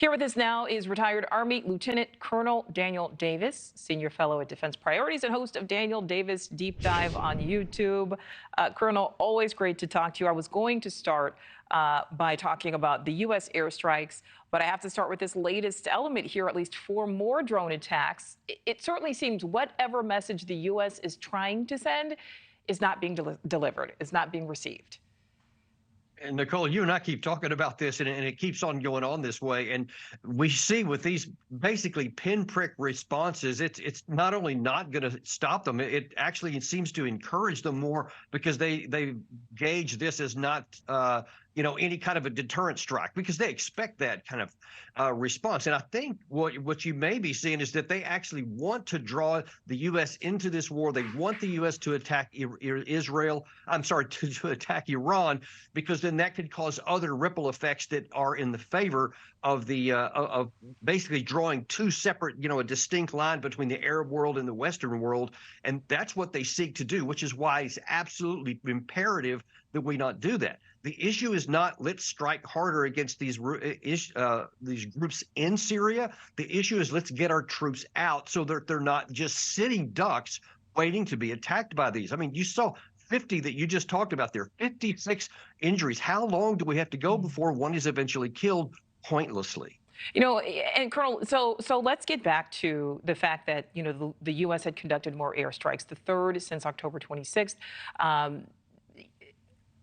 Here with us now is retired Army Lieutenant Colonel Daniel Davis, Senior Fellow at Defense Priorities and host of Daniel Davis Deep Dive on YouTube. Colonel, always great to talk to you. I was going to start by talking about the U.S. airstrikes, but I have to start with this latest element here, at least 4 more drone attacks. It certainly seems whatever message the U.S. is trying to send is not being delivered, is not being received. And Nichole, you and I keep talking about this, and it keeps on going on this way. And we see with these basically pinprick responses, it's not only not going to stop them, it actually seems to encourage them more because they gauge this as not any kind of a deterrent strike, because they expect that kind of response. And I think what you may be seeing is that they actually want to draw the U.S. into this war. They want the U.S. to attack Israel. I'm sorry, to attack Iran, because then that could cause other ripple effects that are in the favor of the of basically drawing 2 separate, a distinct line between the Arab world and the Western world. And that's what they seek to do, which is why it's absolutely imperative that we not do that. The issue is not let's strike harder against these groups in Syria. The issue is let's get our troops out so that they're not just sitting ducks waiting to be attacked by these. I mean, you saw 50 that you just talked about there, 56 injuries. How long do we have to go before one is eventually killed pointlessly? And Colonel, so let's get back to the fact that, the U.S. had conducted more airstrikes, the 3rd since October 26th.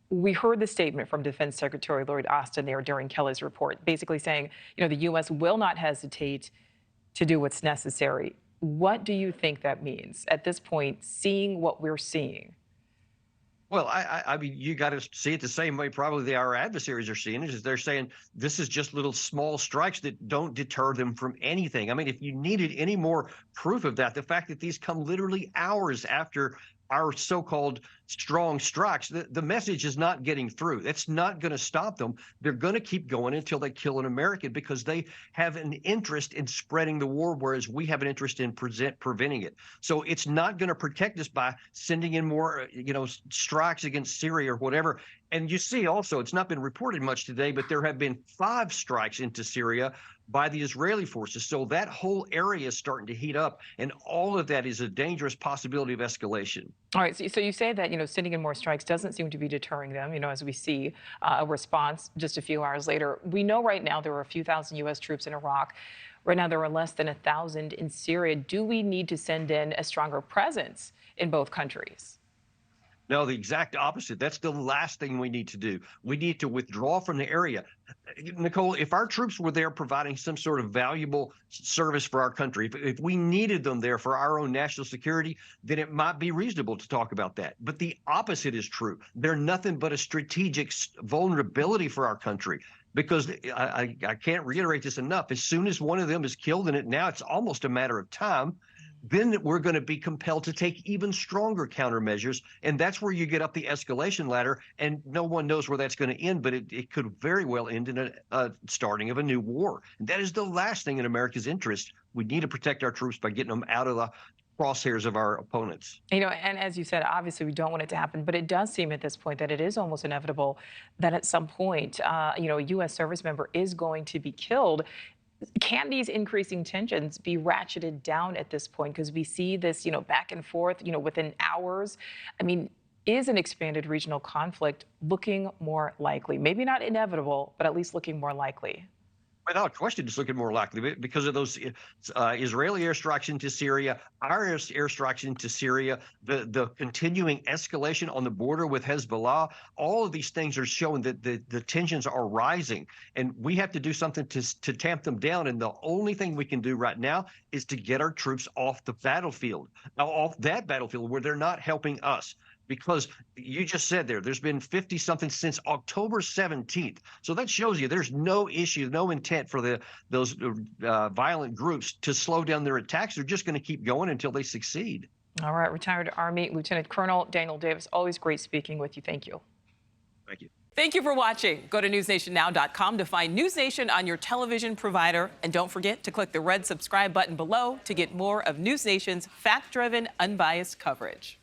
We heard the statement from Defense Secretary Lloyd Austin there during Kelly's report, basically saying, the U.S. will not hesitate to do what's necessary. What do you think that means at this point, seeing what we're seeing? Well, I mean, you got to see it the same way probably our adversaries are seeing it, is they're saying this is just little small strikes that don't deter them from anything. I mean, if you needed any more proof of that, the fact that these come literally hours after our so-called strong strikes, the message is not getting through. That's not going to stop them. They're going to keep going until they kill an American, because they have an interest in spreading the war, whereas we have an interest in preventing it. So it's not going to protect us by sending in more, strikes against Syria or whatever. And you see also, it's not been reported much today, but there have been 5 strikes into Syria by the Israeli forces. So that whole area is starting to heat up, and all of that is a dangerous possibility of escalation. All right, so you say that, sending in more strikes doesn't seem to be deterring them, as we see a response just a few hours later. We know right now there are a few thousand U.S. troops in Iraq. Right now there are less than 1,000 in Syria. Do we need to send in a stronger presence in both countries? No, the exact opposite. That's the last thing we need to do. We need to withdraw from the area. Nichole, if our troops were there providing some sort of valuable service for our country, if we needed them there for our own national security, then it might be reasonable to talk about that. But the opposite is true. They're nothing but a strategic vulnerability for our country. Because I can't reiterate this enough. As soon as one of them is killed, and now it's almost a matter of time, then we're going to be compelled to take even stronger countermeasures. And that's where you get up the escalation ladder, and no one knows where that's going to end, but it could very well end in a starting of a new war. And that is the last thing in America's interest. We need to protect our troops by getting them out of the crosshairs of our opponents. And as you said, obviously we don't want it to happen, but it does seem at this point that it is almost inevitable that at some point, a U.S. service member is going to be killed. Can these increasing tensions be ratcheted down at this point? Because we see this, back and forth, within hours. I mean, is an expanded regional conflict looking more likely? Maybe not inevitable, but at least looking more likely. Without question, it's looking more likely because of those Israeli airstrikes into Syria, our airstrikes into Syria, the continuing escalation on the border with Hezbollah. All of these things are showing that the tensions are rising, and we have to do something to tamp them down. And the only thing we can do right now is to get our troops off the battlefield, off that battlefield where they're not helping us. Because you just said there's been 50-something since October 17th. So that shows you there's no issue, no intent for those violent groups to slow down their attacks. They're just going to keep going until they succeed. All right, retired Army Lieutenant Colonel Daniel Davis, always great speaking with you. Thank you. Thank you. Thank you for watching. Go to newsnationnow.com to find News Nation on your television provider. And don't forget to click the red subscribe button below to get more of News Nation's fact-driven, unbiased coverage.